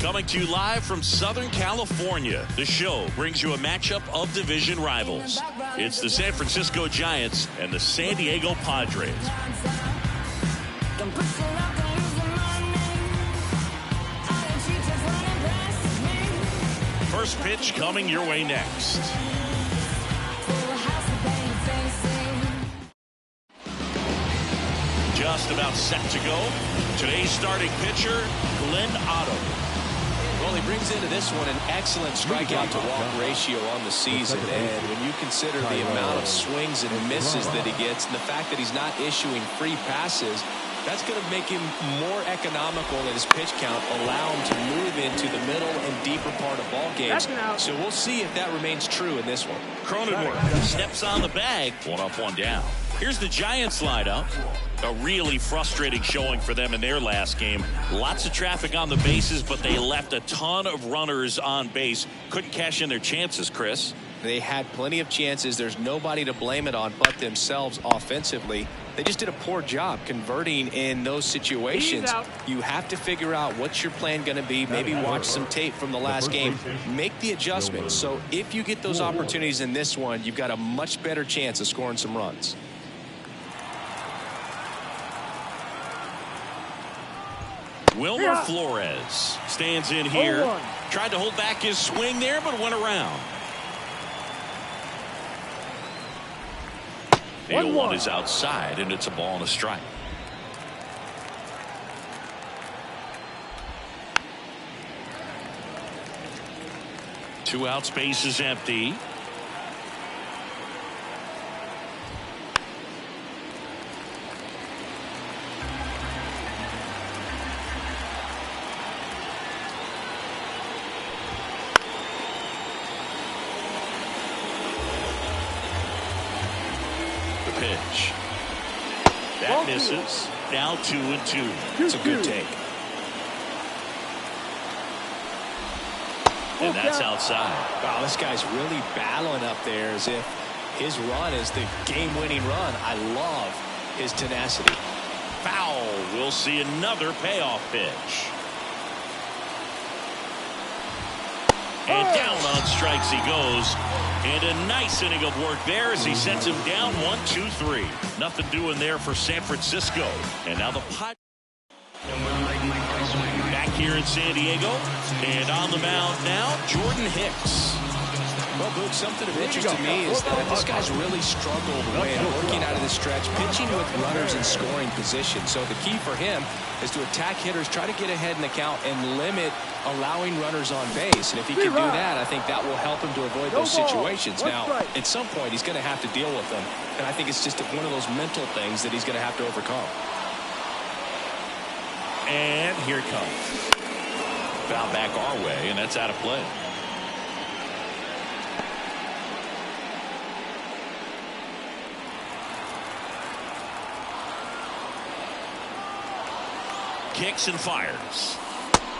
Coming to you live from Southern California, the show brings you a matchup of division rivals. It's the San Francisco Giants and the San Diego Padres. First pitch coming your way next. Just about set to go. Today's starting pitcher, Glenn Otto. Well, he brings into this one an excellent strikeout to walk ratio on the season. And when you consider the amount of swings and misses that he gets and the fact that he's not issuing free passes, that's going to make him more economical in his pitch count, allow him to move into the middle and deeper part of ball games. So we'll see if that remains true in this one. Cronenworth steps on the bag. One up, one down. Here's the Giants lineup. A really frustrating showing for them in their last game. Lots of traffic on the bases, but they left a ton of runners on base. Couldn't cash in their chances, Chris. They had plenty of chances. There's nobody to blame it on but themselves offensively. They just did a poor job converting in those situations. You have to figure out what's your plan going to be. Maybe watch some tape from the last game. Make the adjustments. So if you get those opportunities in this one, you've got a much better chance of scoring some runs. Wilmer Flores stands in here. Tried to hold back his swing there, but went around. The 0-1 is outside, and it's a ball and a strike. Two outs, base is empty. Pitch. That misses. Now 2-2. It's a good take. And that's outside. Wow, this guy's really battling up there as if his run is the game-winning run. I love his tenacity. Foul. We'll see another payoff pitch. And down on strikes he goes. And a nice inning of work there as he sets him down 1-2-3. Nothing doing there for San Francisco. And now the Padres back here in San Diego. And on the mound now, Jordan Hicks. Well, Boog, something of interest to me is that this guy's really struggled when working out of the stretch, pitching with runners in scoring position. So the key for him is to attack hitters, try to get ahead in the count, and limit allowing runners on base. And if he can do that, I think that will help him to avoid those situations. Now, at some point, he's going to have to deal with them. And I think it's just one of those mental things that he's going to have to overcome. And here it comes. Foul back our way, and that's out of play. Kicks and fires.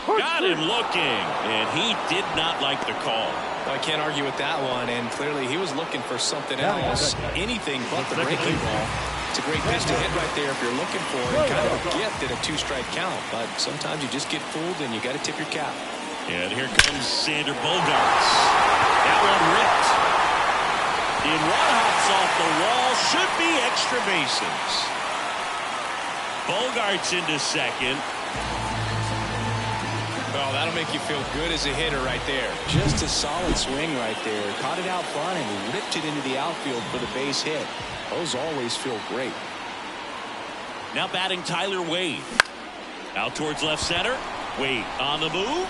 Got him looking, and he did not like the call. Well, I can't argue with that one, and clearly he was looking for something else, anything but the breaking ball. It's a great pitch to hit right there if you're looking for it. Kind of a gift at a two-strike count, but sometimes you just get fooled and you got to tip your cap. And here comes Sander Bogaerts. That one ripped. In one hops off the wall, should be extra bases. Bogaerts into second. Oh, that'll make you feel good as a hitter right there. Just a solid swing right there. Caught it out front and ripped it into the outfield for the base hit. Those always feel great. Now batting Tyler Wade. Out towards left center. Wade on the move.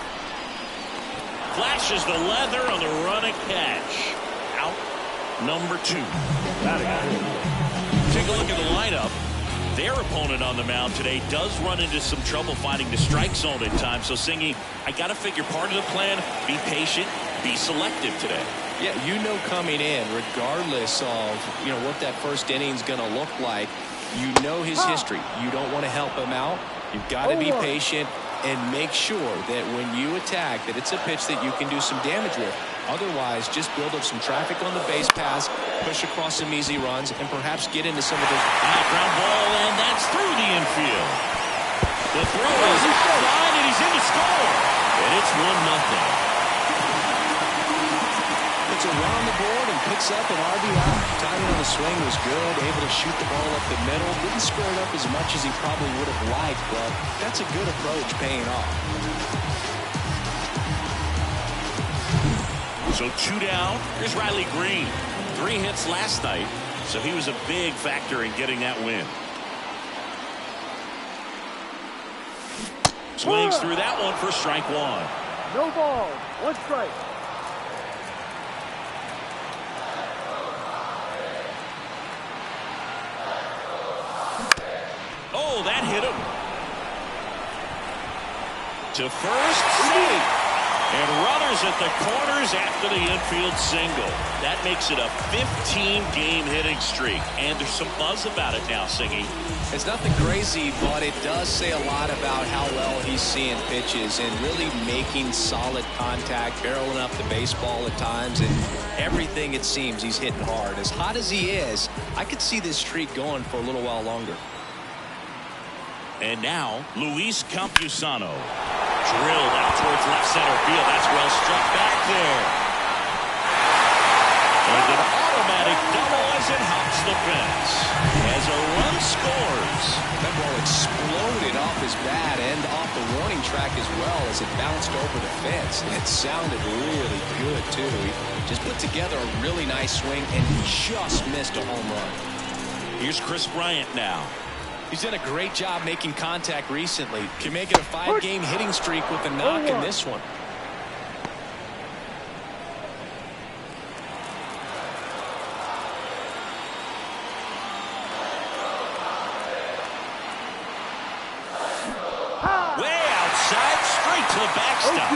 Flashes the leather on the running catch. Out number 2. Take a look at the lineup. Their opponent on the mound today does run into some trouble finding the strike zone at times. So, Singy, I got to figure part of the plan, be patient, be selective today. Yeah, you know coming in, regardless of, what that first inning's going to look like, you know his history. You don't want to help him out. You've got to be patient and make sure that when you attack, that it's a pitch that you can do some damage with. Otherwise, just build up some traffic on the base pass, push across some easy runs, and perhaps get into some of those. Ground ball, and that's through the infield. The throw is line, and he's in to score. And it's 1-0. It's a run on the board and picks up an RBI. Timing on the swing was good. Able to shoot the ball up the middle. Didn't square it up as much as he probably would have liked, but that's a good approach paying off. So 2 down. Here's Riley Green. 3 hits last night, so he was a big factor in getting that win. Swings through that one for strike 1. No ball, 1 strike. Oh, that hit him. To first, safe. And runners at the corners after the infield single. That makes it a 15-game hitting streak. And there's some buzz about it now, Singy. It's nothing crazy, but it does say a lot about how well he's seeing pitches and really making solid contact, barreling up the baseball at times, and everything it seems he's hitting hard. As hot as he is, I could see this streak going for a little while longer. And now, Luis Campusano. Drilled out towards left center field. That's well struck back there. And an automatic double as it hops the fence. As a run scores. That ball exploded off his bat and off the warning track as well as it bounced over the fence. It sounded really good, too. He just put together a really nice swing and just missed a home run. Here's Chris Bryant now. He's done a great job making contact recently. Can make it a 5-game hitting streak with a knock in this one. Way outside, straight to the backstop.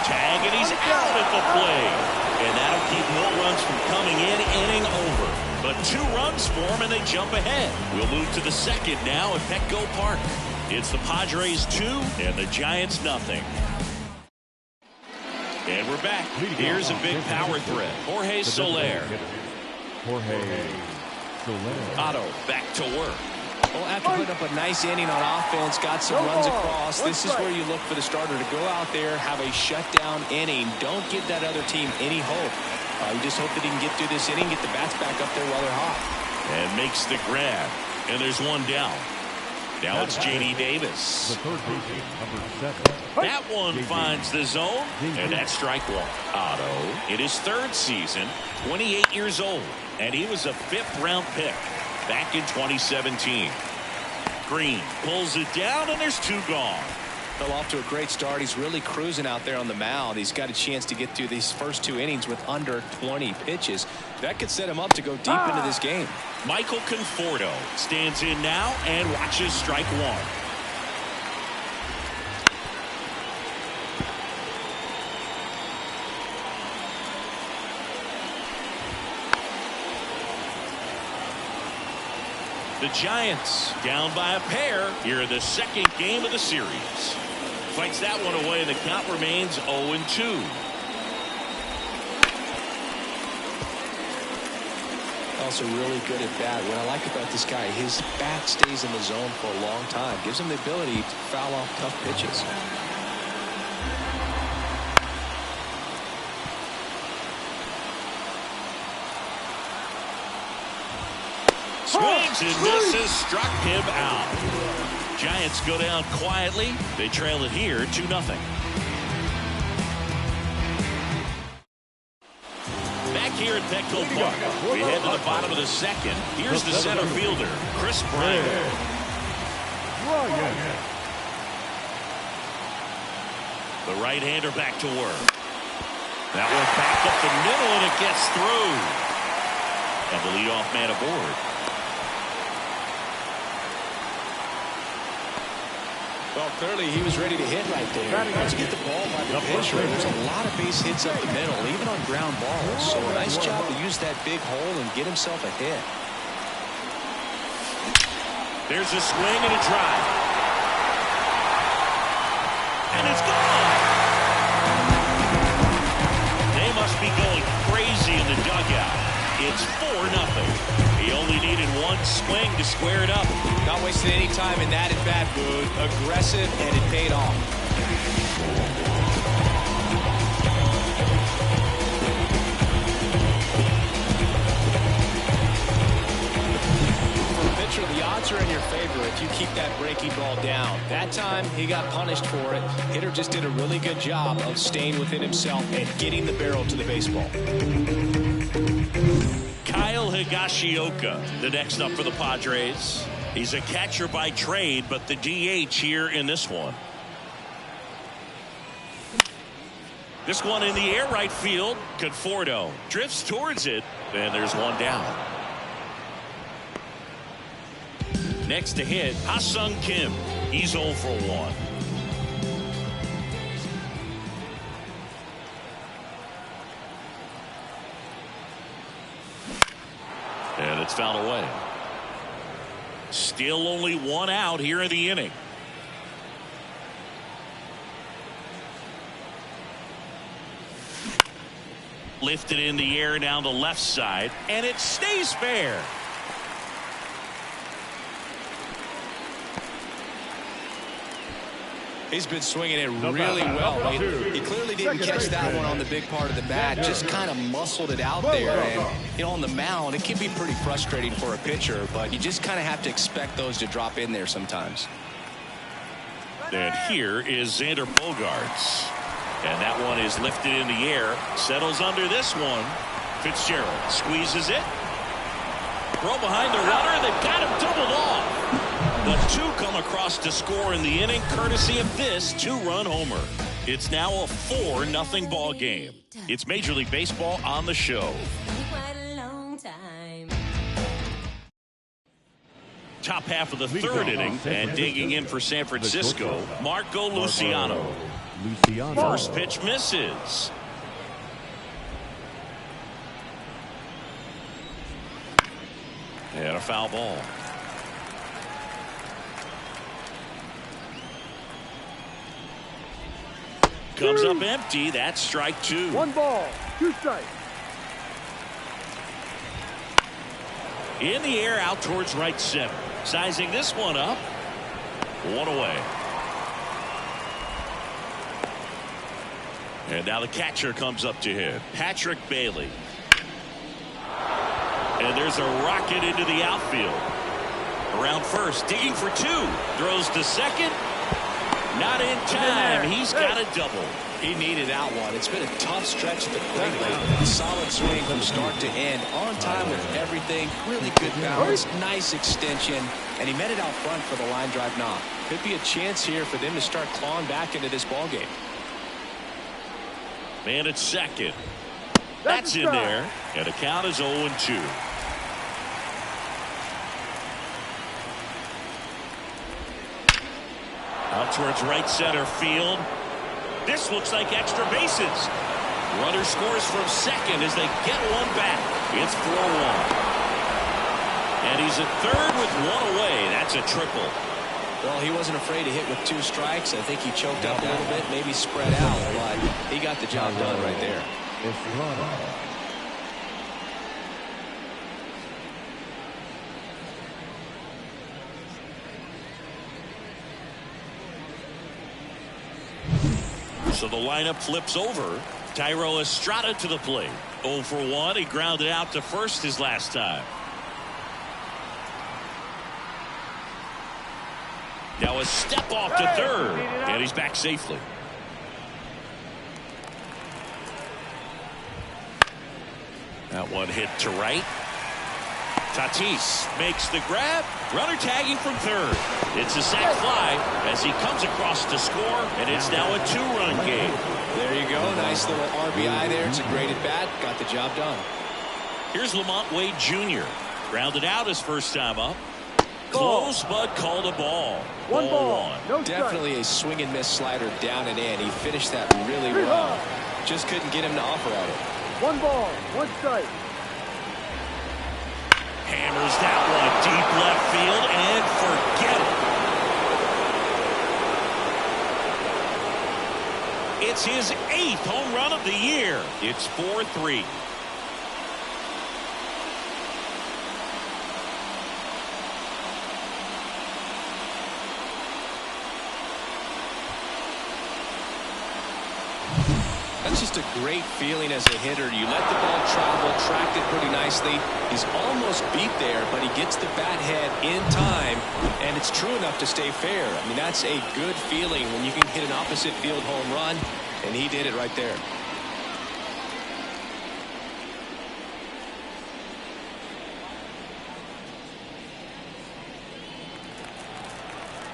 Tag, and he's out at the plate. And that'll keep more runs from coming in, inning over. But 2 runs for him, and they jump ahead. We'll move to the second now at Petco Park. It's the Padres 2 and the Giants nothing. And we're back. Here's a big power threat. Jorge Soler. Otto back to work. Well, after putting up a nice inning on offense, got some runs across, this is where you look for the starter to go out there, have a shutdown inning. Don't give that other team any hope. You just hope that he can get through this inning, get the bats back up there while they're hot. And makes the grab. And there's 1 down. Now it's J.D. Davis. That one finds the zone, and that's strike 1. Otto, in his 3rd season, 28 years old, and he was a 5th-round pick back in 2017. Green pulls it down, and there's 2 gone. Fell off to a great start. He's really cruising out there on the mound. He's got a chance to get through these first 2 innings with under 20 pitches. That could set him up to go deep into this game. Michael Conforto stands in now and watches strike 1. The Giants down by a pair here in the 2nd game of the series. Fights that one away, and the count remains 0-2. Also really good at bat. What I like about this guy, his bat stays in the zone for a long time. Gives him the ability to foul off tough pitches. Swings and misses, struck him out. Giants go down quietly. They trail it here 2-0. Back here at Petco Park, we head to the bottom of the 2nd. Here's the center fielder, Chris Bryant. The right-hander back to work. That one back up the middle, and it gets through. And the leadoff man aboard. Well, clearly he was ready to hit right there. Let's get the ball by the pitcher. There's a lot of base hits up the middle, even on ground balls. So a nice job to use that big hole and get himself a hit. There's a swing and a drive. And it's gone. They must be going crazy in the dugout. It's 4-0. He only needed 1 swing to square it up. Not wasting any time in that at bat, Boone. Aggressive, and it paid off. That time, he got punished for it. Hitter just did a really good job of staying within himself and getting the barrel to the baseball. Kyle Higashioka, the next up for the Padres. He's a catcher by trade, but the DH here in this one. This one in the air right field. Conforto drifts towards it, and there's one down. Next to hit, Ha-Sung Kim. He's 0 for 1. And it's fouled away. Still only one out here in the inning. Lifted in the air down the left side, and it stays fair. He's been swinging it really well. He clearly didn't catch that one on the big part of the bat. Just kind of muscled it out there. And, on the mound, it can be pretty frustrating for a pitcher, but you just kind of have to expect those to drop in there sometimes. And here is Xander Bogaerts. And that one is lifted in the air. Settles under this one. Fitzgerald squeezes it. Throw behind the runner. They've got him doubled off. The two come across to score in the inning, courtesy of this two-run homer. It's now a 4-0 ball game. It's Major League Baseball on the show. Top half of the third inning, and digging in for San Francisco, Marco Luciano. First pitch misses. And a foul ball. Comes up empty. That's strike 2. 1 ball, 2 strikes. In the air out towards right center. Sizing this one up. 1 away. And now the catcher comes up to hit. Patrick Bailey. And there's a rocket into the outfield. Around first, digging for 2. Throws to second. Not in time. He's got a double. He needed that one. It's been a tough stretch at the plate lately. Solid swing from start to end. On time with everything. Really good balance. Nice extension. And he met it out front for the line drive knock. Could be a chance here for them to start clawing back into this ball game. Man at second. That's in there. And the count is 0-2. Out towards right center field. This looks like extra bases. Runner scores from second as they get one back. It's 4-1. And he's at third with 1 away. That's a triple. Well, he wasn't afraid to hit with 2 strikes. I think he choked up a little bit, maybe spread out, but he got the job done right there. So the lineup flips over. Thairo Estrada to the plate. 0 for 1. He grounded out to first his last time. Now a step off to third. And he's back safely. That one hit to right. Tatis makes the grab. Runner tagging from third. It's a sac fly as he comes across to score, and it's now a 2-run game. There you go. Nice little RBI there. It's a great at bat. Got the job done. Here's Lamont Wade Jr. Grounded out his first time up. Close, but called a ball. 1 ball. No strike. Definitely a swing and miss slider down and in. He finished that really well. Just couldn't get him to offer at it. 1 ball, 1 strike. Hammers that one deep left field and forget it. It's his 8th home run of the year. It's 4-3. That's just a great feeling as a hitter. You let the ball travel, tracked it pretty nicely. He's almost beat there, but he gets the bat head in time, and it's true enough to stay fair. I mean, that's a good feeling when you can hit an opposite field home run, and he did it right there.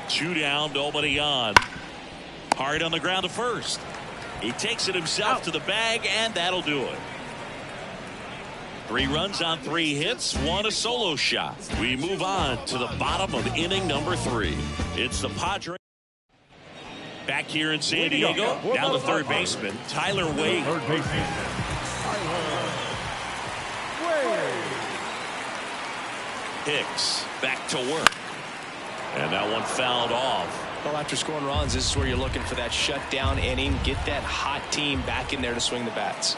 Two down, nobody on. Hard on the ground to first. He takes it himself to the bag, and that'll do it. 3 runs on 3 hits, 1 a solo shot. We move on to the bottom of inning number 3. It's the Padres. Back here in San Diego, down to third baseman, Tyler Wade. Hicks back to work. And that one fouled off. Well, after scoring runs, this is where you're looking for that shutdown inning. Get that hot team back in there to swing the bats.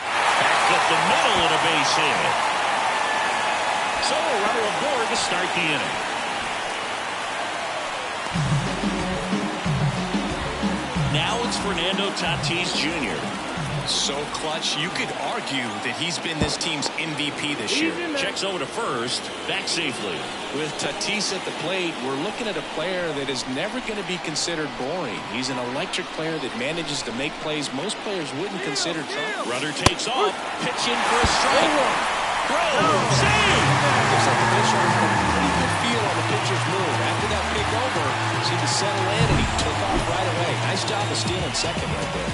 Back up the middle and a base hit. So a runner aboard to start the inning. Now it's Fernando Tatis Jr. So clutch, you could argue that he's been this team's MVP this year. Checks over to first, back safely. With Tatis at the plate, we're looking at a player that is never going to be considered boring. He's an electric player that manages to make plays most players wouldn't consider trying. Runner takes off, pitch in for a strike. Throw, save! Looks like the pitcher has a pretty good feel on the pitcher's move. After that pick over, seemed to settle in, and he took off right away. Nice job of stealing second right there.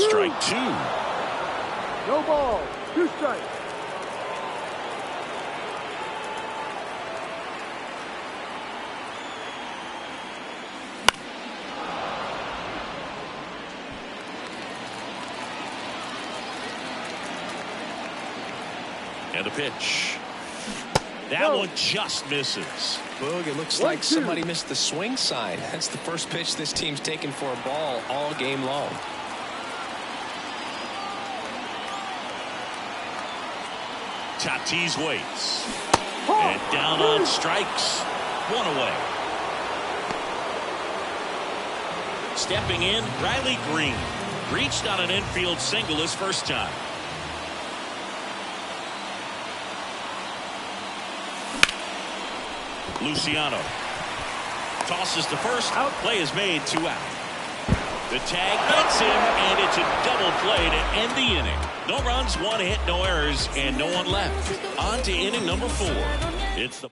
Strike 2. No ball. 2 strikes. And a pitch. That one just misses. Boog, it looks like somebody missed the swing sign. That's the first pitch this team's taken for a ball all game long. Tatis waits. And down on strikes. 1 away. Stepping in, Riley Green. Reached on an infield single his first time. Luciano. Tosses to first. Out. Play is made. 2 out. The tag gets him, and it's a double play to end the inning. No runs, 1 hit, no errors, and no one left. On to inning number 4. It's the...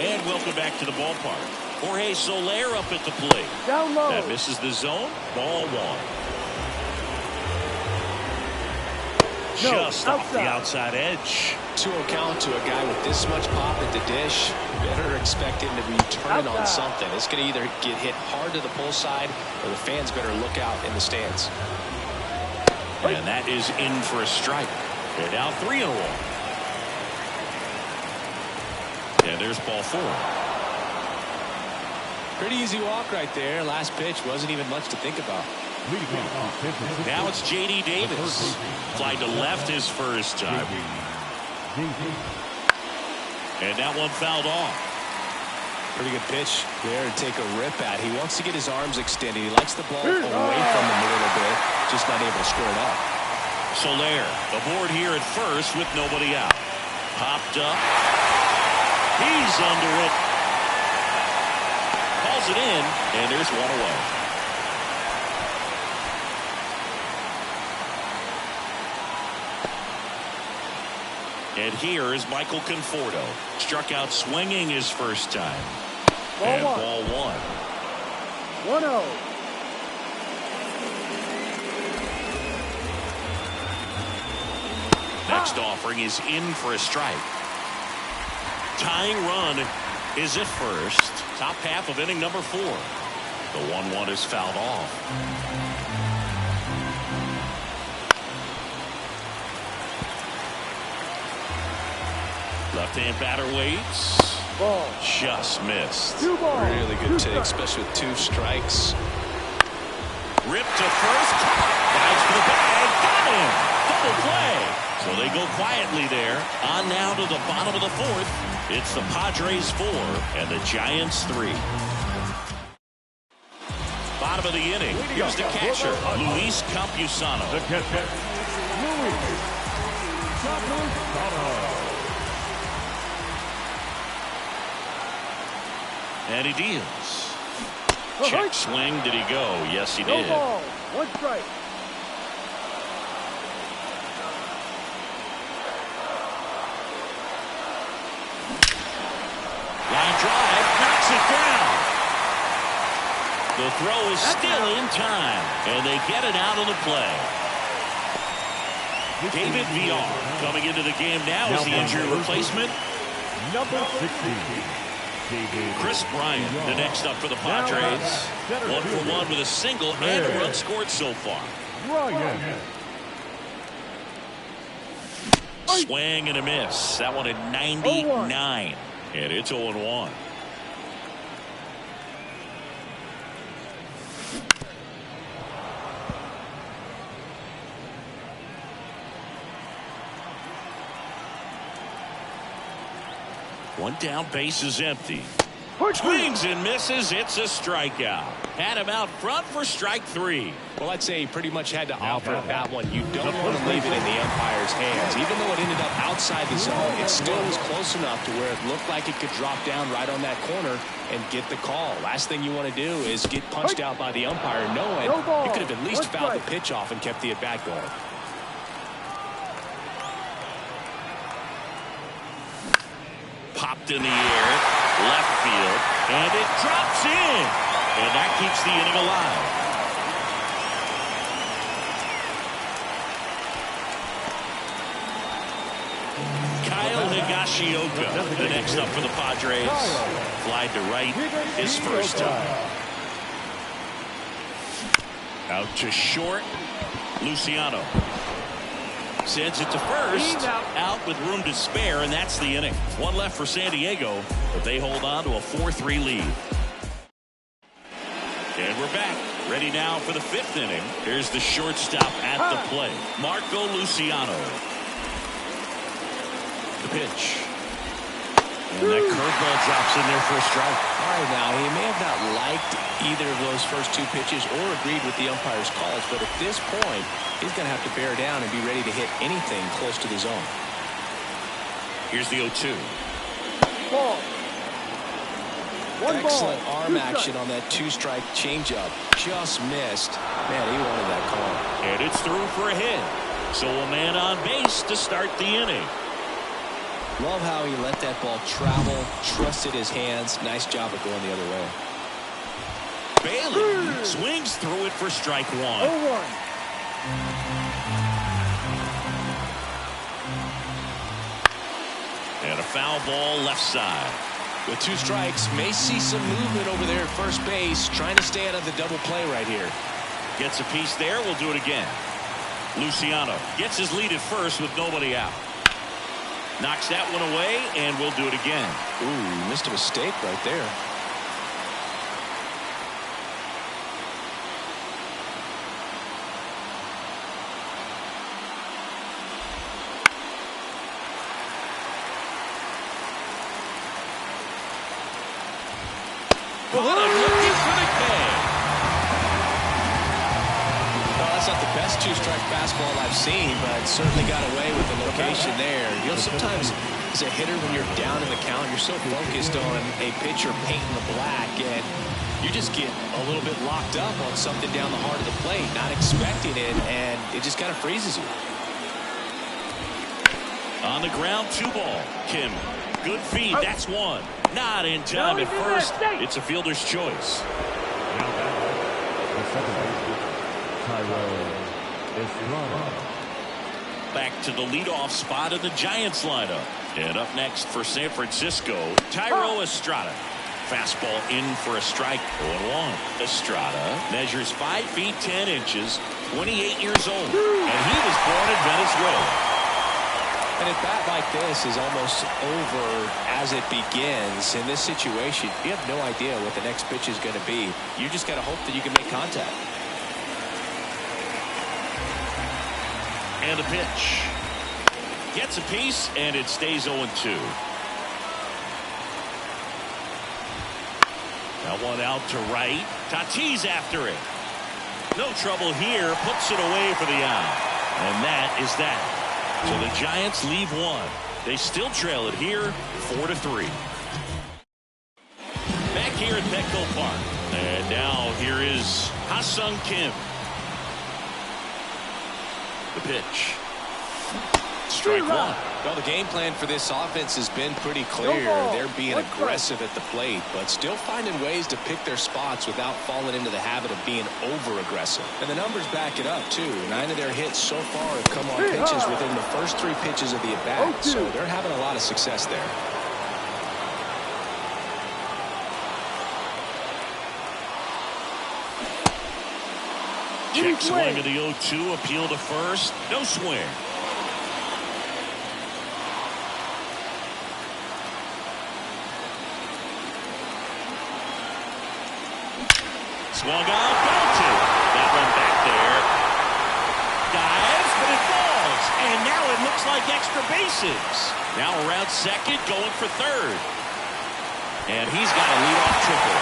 And welcome back to the ballpark. Jorge Soler up at the plate. Down low. That misses the zone. Ball 1. Just off the outside edge. 2-0 count to a guy with this much pop at the dish. Better expect him to be turning on something. It's going to either get hit hard to the pull side, or the fans better look out in the stands. And that is in for a strike. They're now 3-1. And there's ball 4. Pretty easy walk right there. Last pitch wasn't even much to think about. Now it's J.D. Davis. Fly to left his first time. And that one fouled off. Pretty good pitch there to take a rip at. He wants to get his arms extended. He likes the ball away from him a little bit. Just not able to square it up. Soler aboard here at first with nobody out. Popped up. He's under it. Calls it in, and there's 1 away. And here is Michael Conforto. Struck out swinging his first time. Ball 1. 1-0. Next offering is in for a strike. Tying run is at first. Top half of inning number 4. The 1-1 is fouled off. Left-hand batter waits. Ball. Just missed. 2 balls. Really good 2 take, strikes. especially with 2 strikes. Ripped to first. Dives for the bag. Got him. Double play. So they go quietly there. On now to the bottom of the 4th. It's the Padres 4 and the Giants 3. Bottom of the inning. Here's the catcher, Luis Campusano. The catcher, Luis Campusano. And he deals. Check swing. Did he go? Yes, he No did. ball. 1 strike. Line drive. Knocks it down. The throw is still in time. And they get it out of the play. David Villar coming into the game now as the injury replacement. Number 16. Chris Bryant, the next up for the Padres. 1 for 1 with a single and a run scored so far. Ryan. Swing and a miss. That one at 99. And it's 0-1. One down, base is empty. Swings and misses. It's a strikeout. Had him out front for strike 3. Well, I'd say he pretty much had to offer at that one. You don't want to leave it in the umpire's hands. Even though it ended up outside the zone, it still was close enough to where it looked like it could drop down right on that corner and get the call. Last thing you want to do is get punched out by the umpire knowing you could have at least fouled the pitch off and kept the at-bat going. Popped in the air, left field, and it drops in. And that keeps the inning alive. Kyle Higashioka, the next up for the Padres. Flied to right, his first time. Out to short, Luciano. Sends it to first, out with room to spare, and that's the inning. 1 left for San Diego, but they hold on to a 4-3 lead. And we're back, ready now for the 5th inning. Here's the shortstop at the plate, Marco Luciano. The pitch. And that curveball drops in there for a strike. All right, now, he may have not liked either of those first 2 pitches or agreed with the umpire's calls, but at this point, he's going to have to bear down and be ready to hit anything close to the zone. Here's the 0-2. Ball. 1 Excellent ball. arm 2 strikes. action on that 2-strike changeup. Just missed. Man, he wanted that call. And it's through for a hit. So a man on base to start the inning. Love how he let that ball travel, trusted his hands. Nice job of going the other way. Bailey swings through it for strike 1. 0-1. And a foul ball left side. With 2 strikes, may see some movement over there at first base, trying to stay out of the double play right here. Gets a piece there. We'll do it again. Luciano gets his lead at first with nobody out. Knocks that one away, and we'll do it again. Ooh, missed a mistake right there. Looking for the K. Well, that's not the best 2-strike fastball I've seen, but certainly got away with the location there. You know, sometimes as a hitter, when you're down in the count, you're so focused on a pitcher painting the black, and you just get a little bit locked up on something down the heart of the plate, not expecting it, and it just kind of freezes you. On the ground, 2 ball. Kim, good feed. That's 1. Not in time at first. It's a fielder's choice. Back to the leadoff spot in the Giants lineup. And up next for San Francisco, Thairo Estrada. Fastball in for a strike. 0-1. Estrada measures 5 feet 10 inches, 28 years old. And he was born in Venezuela. An at-bat like this is almost over as it begins. In this situation, you have no idea what the next pitch is going to be. You just got to hope that you can make contact. And a pitch. Gets a piece, and it stays 0-2. That one out to right. Tatis after it. No trouble here. Puts it away for the out. And that is that. So the Giants leave one. They still trail it here, 4-3. Back here at Petco Park. And now here is Ha-Seong Kim. The pitch. Strike one. Well, the game plan for this offense has been pretty clear. They're being aggressive at the plate, but still finding ways to pick their spots without falling into the habit of being over-aggressive. And the numbers back it up, too. 9 of their hits so far have come on pitches within the first 3 pitches of the at-bat, so they're having a lot of success there. Check swing of the 0-2, appeal to first. No swing. Swung on, belted. That one back there. Dives, but it falls. And now it looks like extra bases. Now around second, going for third. And he's got a leadoff triple.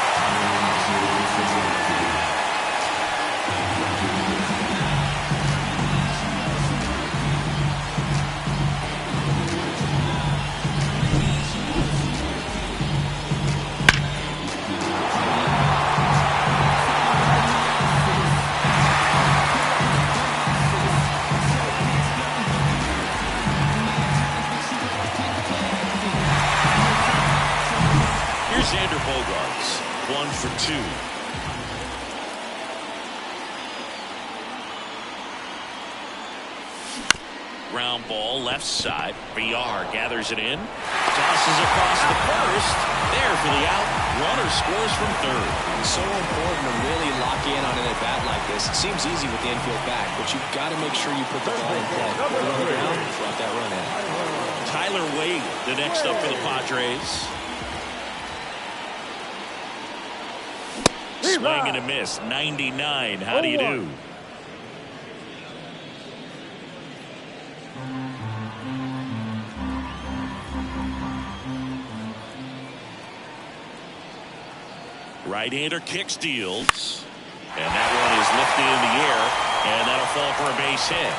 Xander Bogaerts, 1 for 2. Ground ball, left side. VR gathers it in. Tosses across the first. There for the out. Runner scores from third. It's so important to really lock in on an at-bat like this. It seems easy with the infield back, but you've got to make sure you put the ball in play. Put it on the ground, drop that run in. Tyler Wade, the next up for the Padres. Swing and a miss. 99. How do you do? Right-hander kicks, deals. And that one is lifted in the air. And that'll fall for a base hit.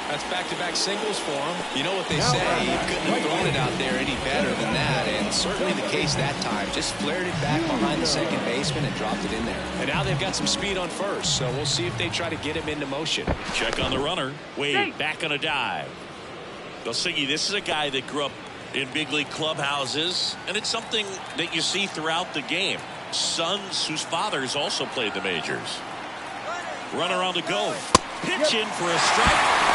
That's back-to-back singles for him. You know what they say, you couldn't have thrown it out there any better than that, and certainly the case that time. Just flared it back behind the second baseman and dropped it in there. And now they've got some speed on first, so we'll see if they try to get him into motion. Check on the runner. Wade back on a dive. Gosigi, this is a guy that grew up in big league clubhouses, and it's something that you see throughout the game. Sons whose fathers also played the majors. Runner on the go. Pitch in for a strike.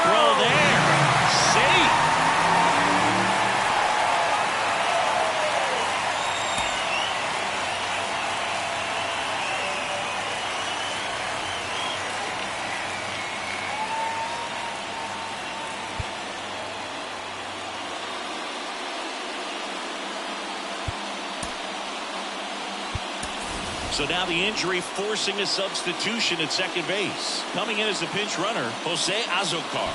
Throw there. Safe. So now the injury forcing a substitution at second base. Coming in as the pinch runner, Jose Azocar.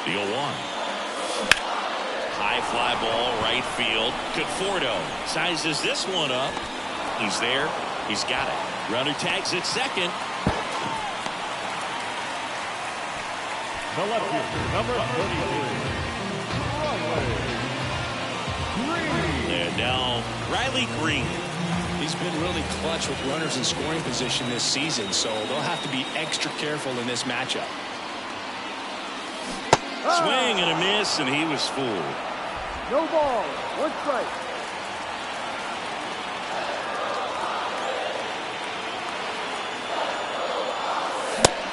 The 0-1. High fly ball, right field. Conforto sizes this one up. He's there. He's got it. Runner tags at second. The left fielder, number 33. And now Riley Green. He's been really clutch with runners in scoring position this season, so they'll have to be extra careful in this matchup. Swing and a miss, and he was fooled. No ball, 1 strike.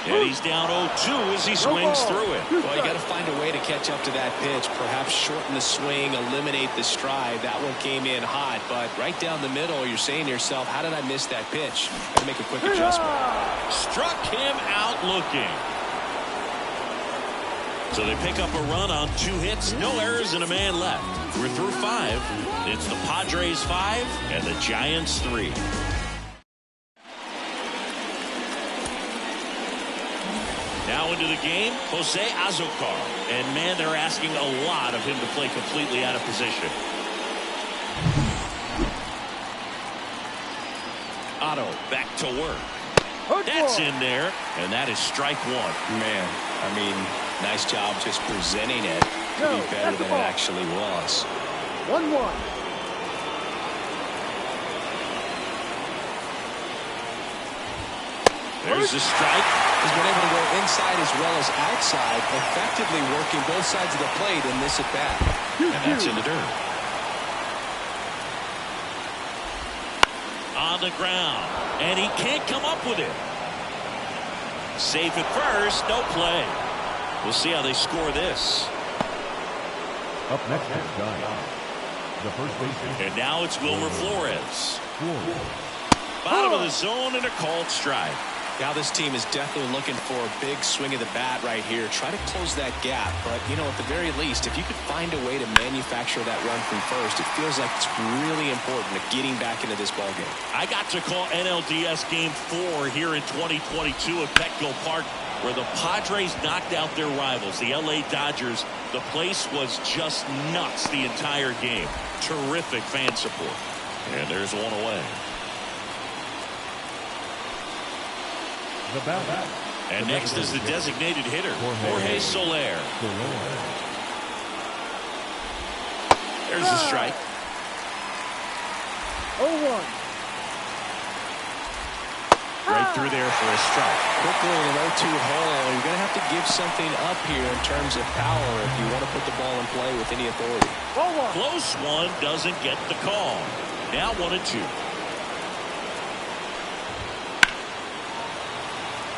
And he's down 0-2 as he swings through it. Well, you got to find a way to catch up to that pitch. Perhaps shorten the swing, eliminate the stride. That one came in hot, but right down the middle, you're saying to yourself, how did I miss that pitch? Got to make a quick adjustment. Struck him out looking. So they pick up a run on 2 hits, no errors, and a man left. We're through 5. It's the Padres 5 and the Giants 3. Now into the game, Jose Azocar. And man, they're asking a lot of him to play completely out of position. Otto back to work. That's in there, and that is strike 1. Man, I mean, nice job just presenting it to be better than it actually was. 1-1. There's the strike. He's been able to go inside as well as outside, effectively working both sides of the plate in this at bat. And that's in the dirt. On the ground, and he can't come up with it. Safe at first, no play. We'll see how they score this. Up next is Giants. The first baseman. And now it's Wilmer Flores. Bottom of the zone and a called strike. Now this team is definitely looking for a big swing of the bat right here. Try to close that gap. But, you know, at the very least, if you could find a way to manufacture that run from first, it feels like it's really important to getting back into this ballgame. I got to call NLDS Game 4 here in 2022 at Petco Park, where the Padres knocked out their rivals, the LA Dodgers. The place was just nuts the entire game. Terrific fan support. And there's one away. And next is the designated hitter, Jorge Soler. There's the strike. 0-1. Right through there for a strike. Quickly in an 0-2 hole, you're going to have to give something up here in terms of power if you want to put the ball in play with any authority. 0-1. Close one, doesn't get the call. Now 1-2.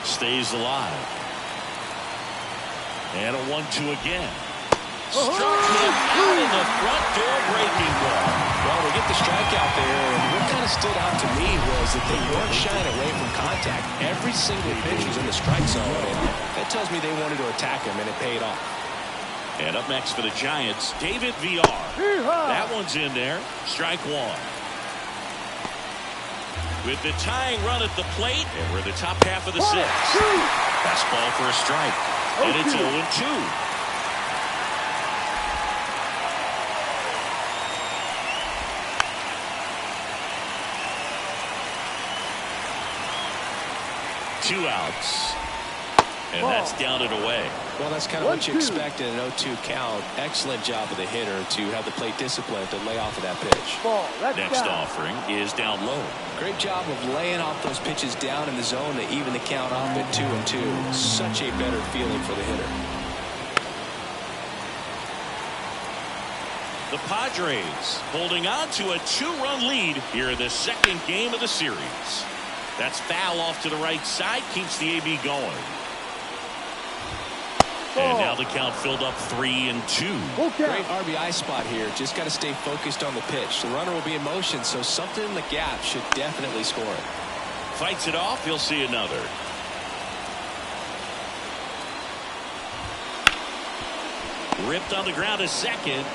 Stays alive. And a 1-2 again. Struck him out of the front door breaking ball. Well, they get the strikeout there, and what kind of stood out to me was that they weren't shying away from contact. Every single pitch was in the strike zone, and that tells me they wanted to attack him, and it paid off. And up next for the Giants, David Villar. That one's in there. Strike 1. With the tying run at the plate, and we're in the top half of the 6th. Fastball for a strike. And it's 0-2. Two outs. And that's down and away. Well, that's kind of what you expect in an 0-2 count. Excellent job of the hitter to have the plate discipline to lay off of that pitch. Next offering is down low. Great job of laying off those pitches down in the zone to even the count off at 2-2. Such a better feeling for the hitter. The Padres holding on to a 2-run lead here in the second game of the series. That's foul off to the right side, keeps the AB going. And now the count filled up 3-2. Great RBI spot here. Just got to stay focused on the pitch. The runner will be in motion, so something in the gap should definitely score it. Fights it off. He'll see another. Ripped on the ground to second.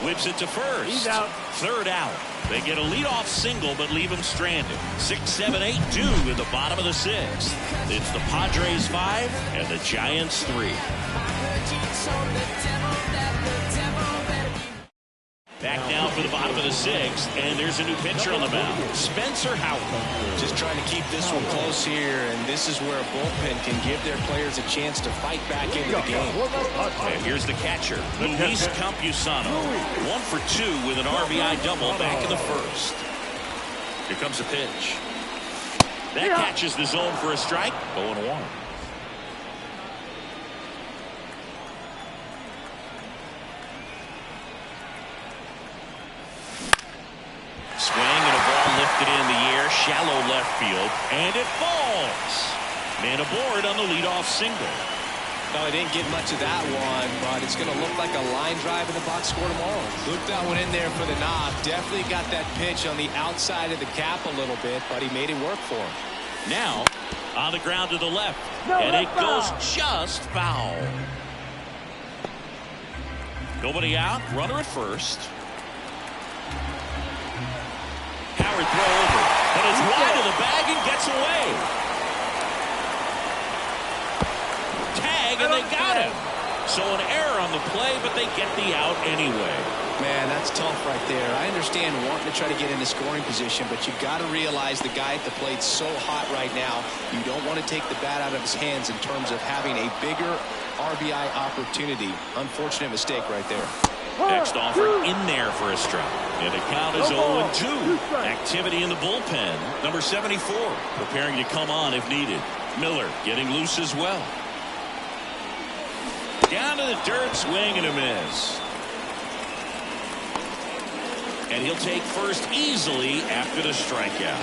Whips it to first. He's out. Third out. They get a leadoff single, but leave him stranded. 6, 7, 8 due in the bottom of the 6th. It's the Padres 5 and the Giants 3. Back down for the bottom of the 6th, and there's a new pitcher on the mound, Spencer Howard. Just trying to keep this one close here, and this is where a bullpen can give their players a chance to fight back into the game. And here's the catcher, Luis Campusano. 1 for 2 with an RBI double back in the first. Here comes the pitch. That catches the zone for a strike. 0-1. Swing and a ball lifted in the air, shallow left field, and it falls. And aboard on the leadoff single. No, he didn't get much of that one, but it's going to look like a line drive in the box score tomorrow. Looped that one in there for the knock. Definitely got that pitch on the outside of the cap a little bit, but he made it work for him. Now on the ground to the left, and it goes just foul. Nobody out, runner at first. Howard throw over, but it's wide of the bag and gets away. Tag, and they got him. So an error on the play, but they get the out anyway. Man, that's tough right there. I understand wanting to try to get into scoring position, but you've got to realize the guy at the plate's so hot right now, you don't want to take the bat out of his hands in terms of having a bigger RBI opportunity. Unfortunate mistake right there. Next offer in there for a strike. And the count is 0-2. Activity in the bullpen. Number 74 preparing to come on if needed. Miller getting loose as well. Down to the dirt, swing and a miss. And he'll take first easily after the strikeout.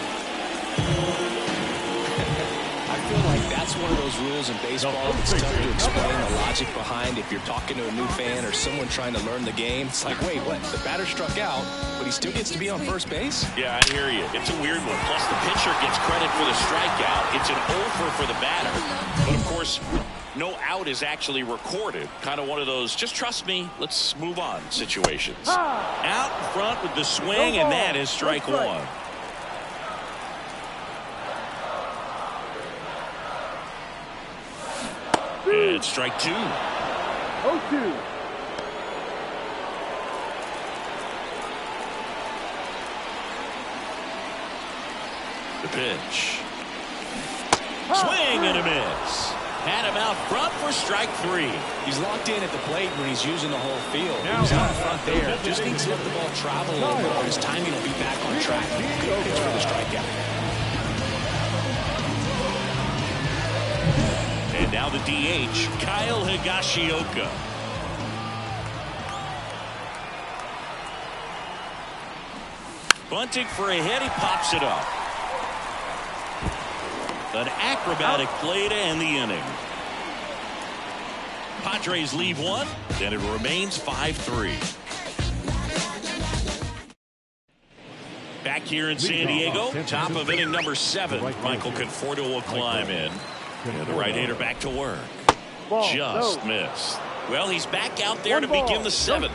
I feel like that's one of those rules in baseball that's tough to explain the logic behind if you're talking to a new fan or someone trying to learn the game. It's like, wait, what? The batter struck out, but he still gets to be on first base? Yeah, I hear you. It's a weird one. Plus, the pitcher gets credit for the strikeout. It's an over for the batter. But, of course, no out is actually recorded. Kind of one of those, just trust me, let's move on situations. Out in front with the swing, and that is strike one. And strike two. 0-2. The pitch. Swing and a miss. Had him out front for strike three. He's locked in at the plate when he's using the whole field. He's out in front there. Just needs to let the ball travel a little bit, or his timing will be back on track. Good pitch for the strikeout. And now the DH, Kyle Higashioka. Bunting for a hit, he pops it up. An acrobatic play to end the inning. Padres leave one, and it remains 5-3. Back here in San Diego, top of inning number 7. Michael Conforto will climb in. And the right-hander back to work. Just missed. Well, he's back out there to begin the 7th.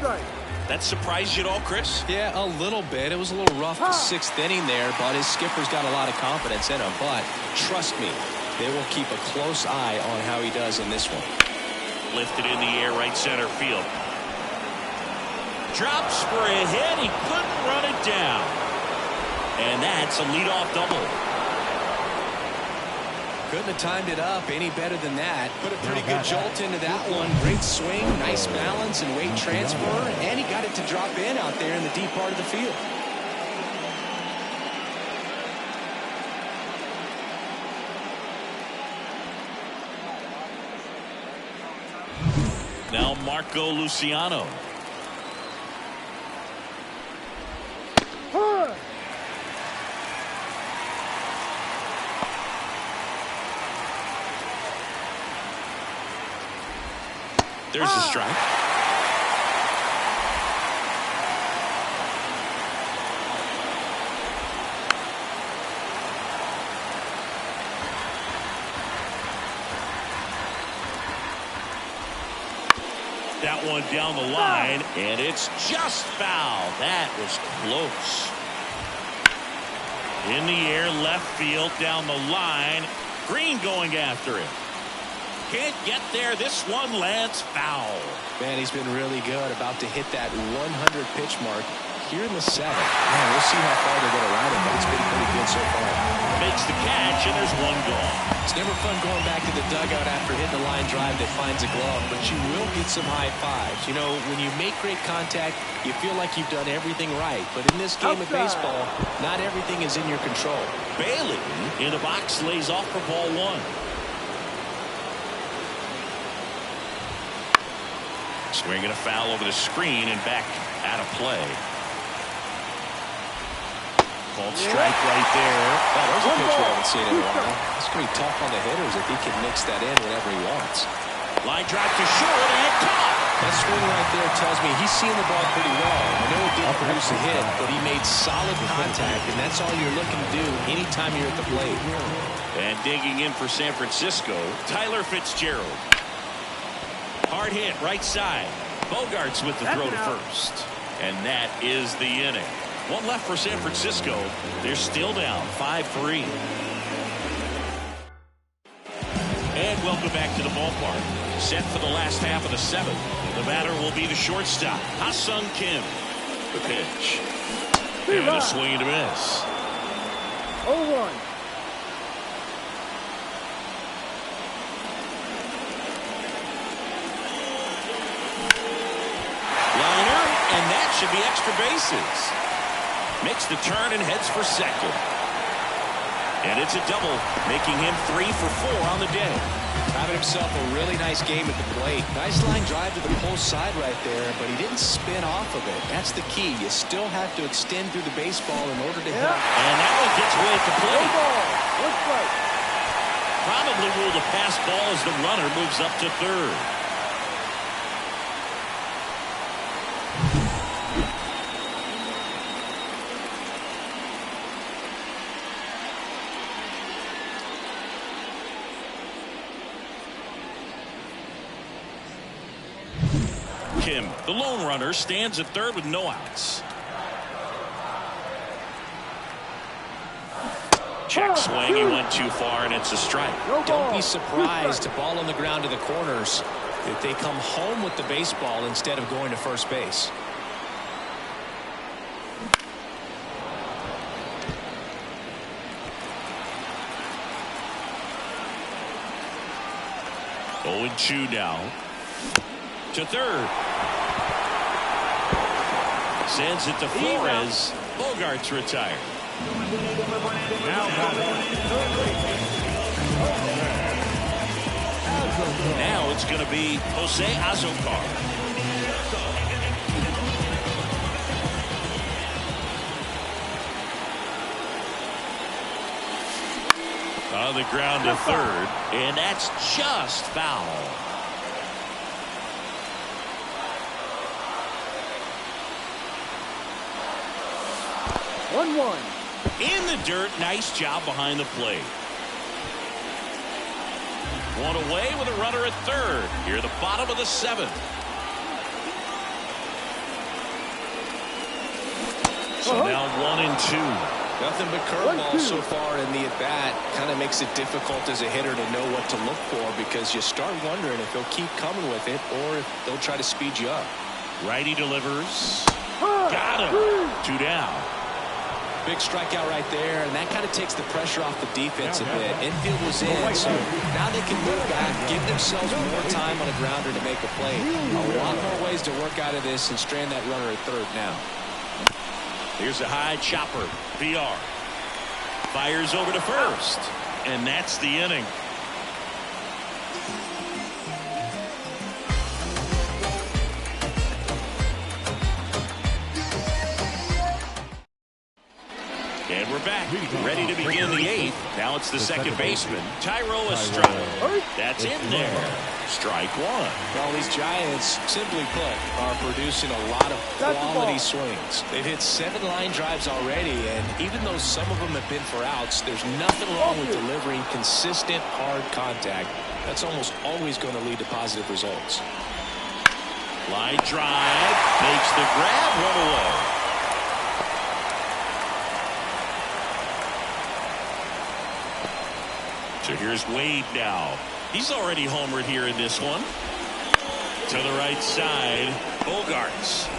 That surprised you at all, Chris? Yeah, a little bit. It was a little rough the 6th inning there, but his skipper's got a lot of confidence in him. But trust me, they will keep a close eye on how he does in this one. Lifted in the air, right center field. Drops for a hit. He couldn't run it down. And that's a leadoff double. Couldn't have timed it up any better than that. Put a pretty good jolt into that one. Great swing, nice balance and weight transfer. And he got it to drop in out there in the deep part of the field. Now Marco Luciano. There's the strike. That one down the line, and it's just foul. That was close. In the air, left field, down the line. Green going after it. Can't get there. This one lands foul. Man, he's been really good. About to hit that 100 pitch mark here in the 7th. Man, we'll see how far they're going to ride him, but it's been pretty good so far. Makes the catch, and there's one gone. It's never fun going back to the dugout after hitting a line drive that finds a glove, but you will get some high fives. You know, when you make great contact, you feel like you've done everything right. But in this game of baseball, not everything is in your control. Bailey in the box lays off for ball 1. Swinging a foul over the screen and back out of play. Called strike right there. That was a pitch we haven't seen in a while. It's Pretty tough on the hitters if he can mix that in whenever he wants. Line drive to short and caught. That swing right there tells me he's seeing the ball pretty well. I know it didn't produce a hit, but he made solid contact, and that's all you're looking to do anytime you're at the plate. And digging in for San Francisco, Tyler Fitzgerald. Hard hit right side. Bogarts with the throw to first. And that is the inning. One left for San Francisco. They're still down 5-3. And welcome back to the ballpark. Set for the last half of the seventh. The batter will be the shortstop, Ha-Seong Kim. The pitch. And a swing and a miss. 0-1. Liner, and that should be extra bases. Makes the turn and heads for second. And it's a double, making him 3 for 4 on the day. Having himself a really nice game at the plate. Nice line drive to the post side right there, but he didn't spin off of it. That's the key. You still have to extend through the baseball in order to hit. And that one gets away at the plate. One strike. Probably ruled a pass ball as the runner moves up to third. Kim, the lone runner, stands at third with no outs. Check swing. He went too far, and it's a strike. Don't be surprised, a ball on the ground to the corners, if they come home with the baseball instead of going to first base. Oh, 0-2 now. To third. Sends it to Flores. Bogarts retired. Now it's going to be Jose Azocar. On the ground to third, and that's just foul. 1-1. In the dirt, nice job behind the plate. One away with a runner at third. Here at the bottom of the seventh. So now 1-2. Nothing but curveballs so far in the at-bat. Kind of makes it difficult as a hitter to know what to look for because you start wondering if they'll keep coming with it or if they'll try to speed you up. Righty delivers. Got him. 2 down. Big strikeout right there, and that kind of takes the pressure off the defense a bit. Infield was in, so now they can move back, give themselves more time on a grounder to make a play. A lot more ways to work out of this and strand that runner at third now. Here's a high chopper. BR fires over to first, and that's the inning. And we're back, ready to begin the eighth. Now it's the second baseman, Thairo Estrada. That's in there. Strike one. Well, these Giants, simply put, are producing a lot of quality swings. They've hit 7 line drives already, and even though some of them have been for outs, there's nothing wrong with delivering consistent, hard contact. That's almost always going to lead to positive results. Line drive, makes the grab, one away. So here's Wade now. He's already homered here in this one. To the right side, Bogarts.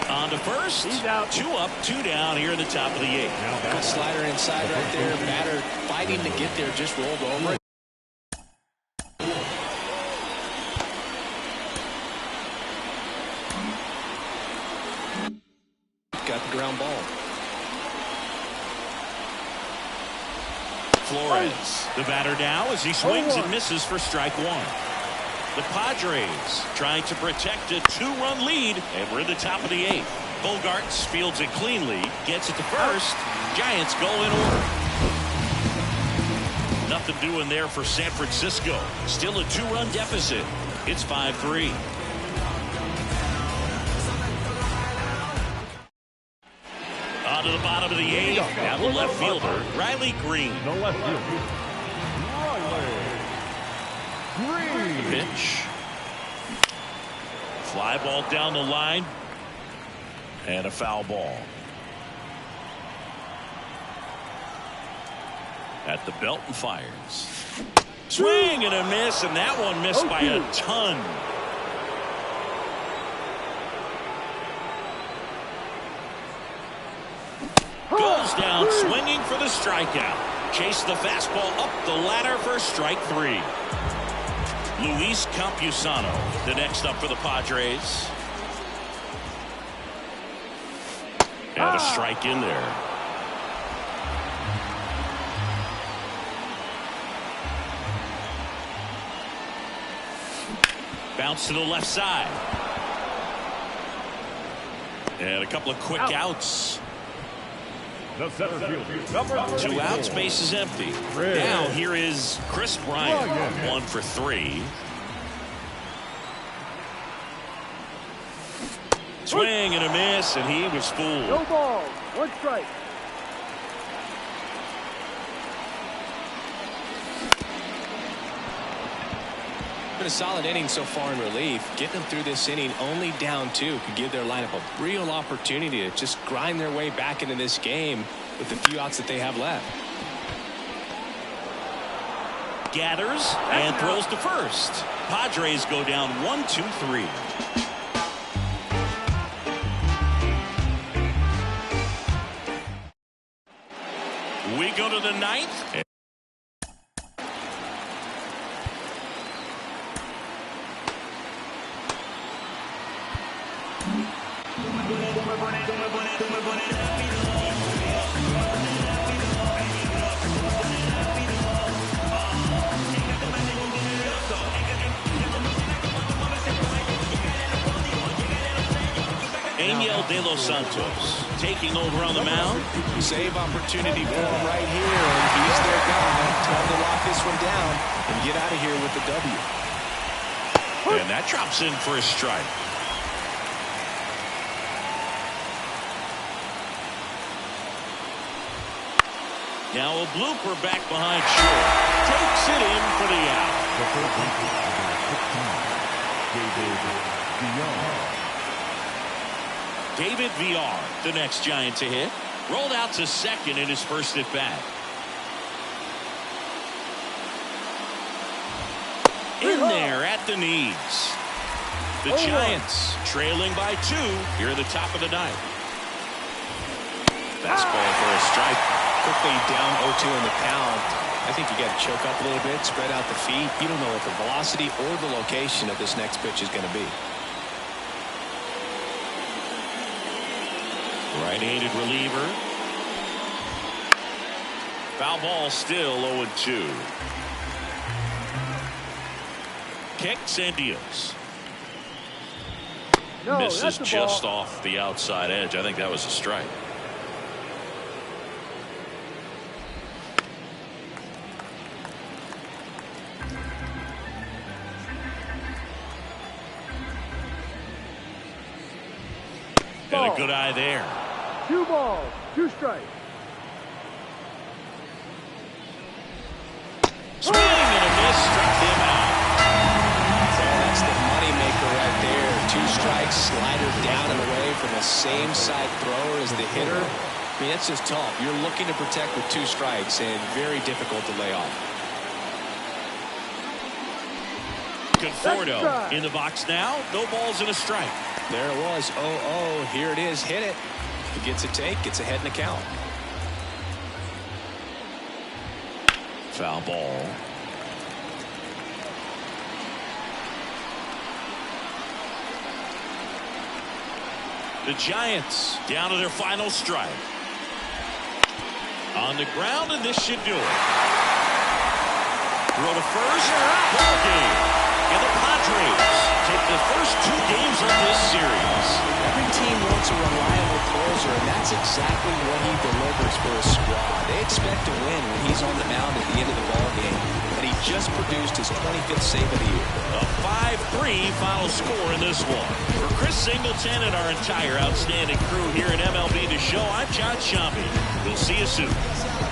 On to first. He's out. 2 up, 2 down here in the top of the eighth. Good slider inside right there. Batter fighting to get there, just rolled over. Got the ground ball. Flores, the batter now as he swings and misses for strike one. The Padres trying to protect a 2-run lead, and we're in the top of the eighth. Bogarts fields it cleanly, gets it to first. Giants go in order. nothing doing there for San Francisco. Still a 2-run deficit. It's 5-3. On to the bottom of the 8th. Now the left fielder, Riley Green. The left fielder, Riley Green. Pitch. Fly ball down the line. And a foul ball. At the belt and fires. Swing and a miss, and that one missed by a ton. Goes down swinging for the strikeout. Chase the fastball up the ladder for strike 3. Luis Campusano, the next up for the Padres. And a strike in there. Bounce to the left side. And a couple of quick outs. The center fielder, 2 outs, base is empty. Now here is Chris Bryant, 1 for 3. Swing and a miss, and he was fooled. No ball, 1 strike. Been a solid inning so far in relief. Getting them through this inning only down 2 could give their lineup a real opportunity to just grind their way back into this game with the few outs that they have left. Gathers and throws to first. Padres go down 1-2-3. We go to the 9th. Aniel De Los Santos taking over on the mound. Save opportunity for him right here, and he's their guy. Time to lock this one down and get out of here with the W. And that drops in for a strike. Now a blooper back behind short. Takes it in for the out. The first baseman, David Villar. David Villar, the next Giant to hit. Rolled out to second in his first at bat. In there at the knees. The Giants trailing by 2 here at the top of the 9th. Fastball for a strike. Quickly down 0-2 in the count. I think you got to choke up a little bit, spread out the feet. You don't know what the velocity or the location of this next pitch is going to be. Right-handed reliever. Foul ball still 0-2. Kicks and deals. No, misses that's just ball. off the outside edge. I think that was a strike. And a good eye there. 2 balls, 2 strikes. Swing and a miss, struck him out. So that's the moneymaker right there. 2 strikes, slider down and away from the same side thrower as the hitter. I mean, that's just tough. You're looking to protect with 2 strikes and very difficult to lay off. Conforto in the box now. No balls and a strike. There it was. 0-0. Here it is. Hit it. He gets a take. Gets ahead in the count. Foul ball. The Giants down to their final strike. On the ground, and this should do it. Throw to first. Ball game. And the Padres take the first 2 games of this series. Every team wants a reliable closer. closer, and that's exactly what he delivers for his squad. They expect to win when he's on the mound at the end of the ball game, and he just produced his 25th save of the year. A 5-3 final score in this one. For Chris Singleton and our entire outstanding crew here at MLB The Show, I'm John Sciambi. We'll see you soon.